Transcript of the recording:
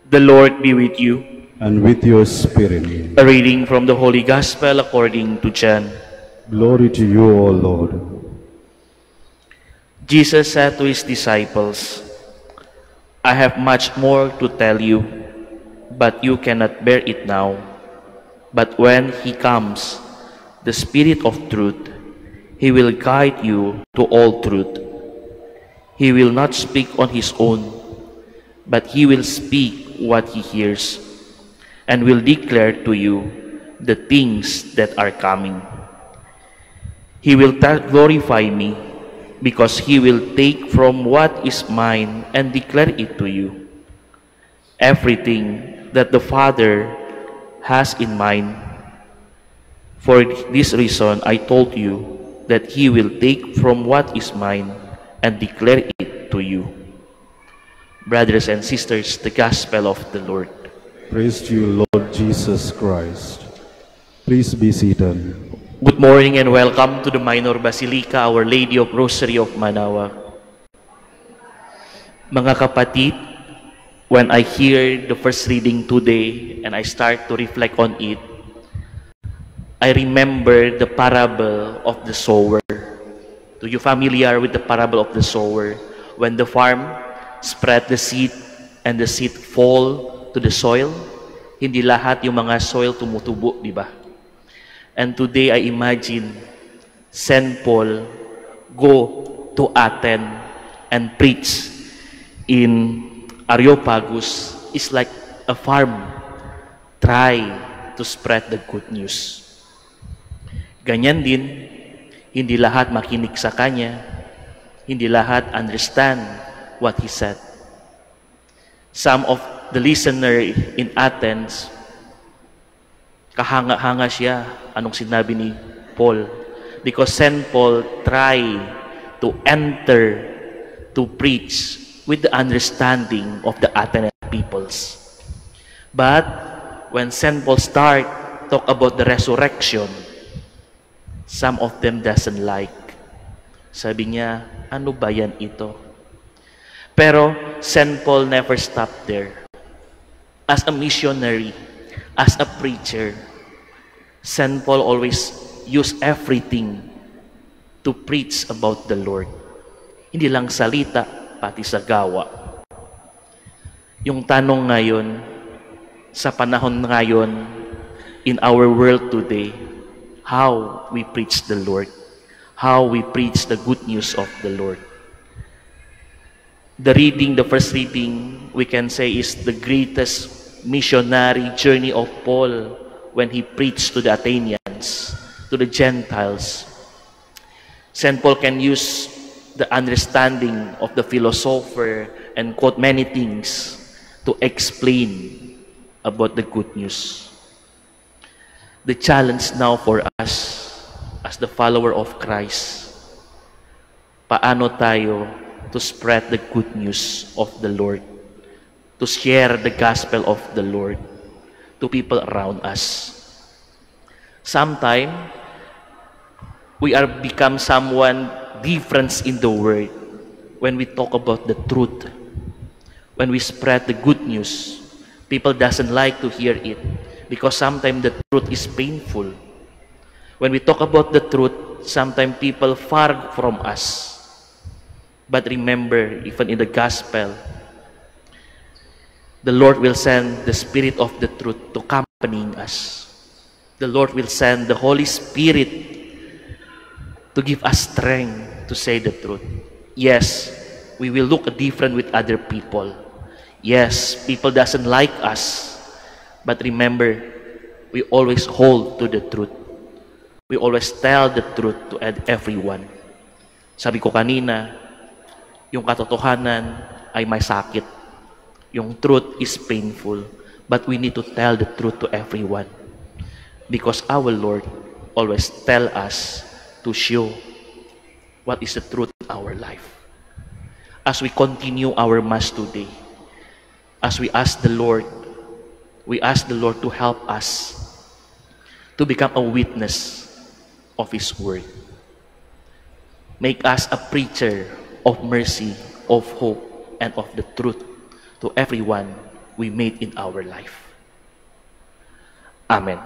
The Lord be with you. And with your spirit. A reading from the Holy Gospel according to John. Glory to you, O Lord. Jesus said to his disciples, I have much more to tell you, but you cannot bear it now. But when he comes, the Spirit of truth, he will guide you to all truth. He will not speak on his own, but he will speak what he hears, and will declare to you the things that are coming. He will glorify me, because he will take from what is mine and declare it to you. Everything that the Father has in mind. For this reason I told you that he will take from what is mine and declare it to you. Brothers and sisters, the Gospel of the Lord. Praise to you, Lord Jesus Christ. Please be seated. Good morning and welcome to the Minor Basilica, Our Lady of Rosary of Manaoag. Mga kapatid, when I hear the first reading today and I start to reflect on it, I remember the parable of the sower. Are you familiar with the parable of the sower? When the farm spread the seed and the seed fall to the soil, hindi lahat yung mga soil tumutubo, di ba? And today I imagine St. Paul go to Athens and preach in Areopagus. Is like a farm try to spread the good news. Ganyan din, hindi lahat makinig sa kanya, hindi lahat understand what he said. Some of the listener in Athens, kahanga-hanga siya anong sinabi ni Paul, because St. Paul tried to enter to preach with the understanding of the Athenian peoples. But when St. Paul talk about the resurrection, some of them doesn't like. Sabi niya, ano ba yan ito? Pero St. Paul never stopped there. As a missionary, as a preacher, St. Paul always used everything to preach about the Lord. Hindi lang salita, pati sa gawa. Yung tanong ngayon, sa panahon ngayon, in our world today, how we preach the Lord, how we preach the good news of the Lord. The first reading, we can say, is the greatest missionary journey of Paul when he preached to the Athenians, to the Gentiles. St. Paul can use the understanding of the philosopher and quote many things to explain about the good news. The challenge now for us as the follower of Christ, paano tayo to spread the good news of the Lord, to share the gospel of the Lord to people around us. Sometimes, we are become someone different in the world when we talk about the truth. When we spread the good news, people doesn't like to hear it because sometimes the truth is painful. When we talk about the truth, sometimes people far from us. But remember, even in the gospel, the Lord will send the Spirit of the truth to accompany us. The Lord will send the Holy Spirit to give us strength to say the truth. Yes, we will look different with other people. Yes, people doesn't like us. But remember, we always hold to the truth. We always tell the truth to everyone. Sabi ko kanina, yung katotohanan ay may sakit. Yung truth is painful. But we need to tell the truth to everyone. Because our Lord always tell us to show what is the truth in our life. As we continue our Mass today, as we ask the Lord to help us to become a witness of His Word. Make us a preacher of mercy, of hope, and of the truth to everyone we made in our life. Amen.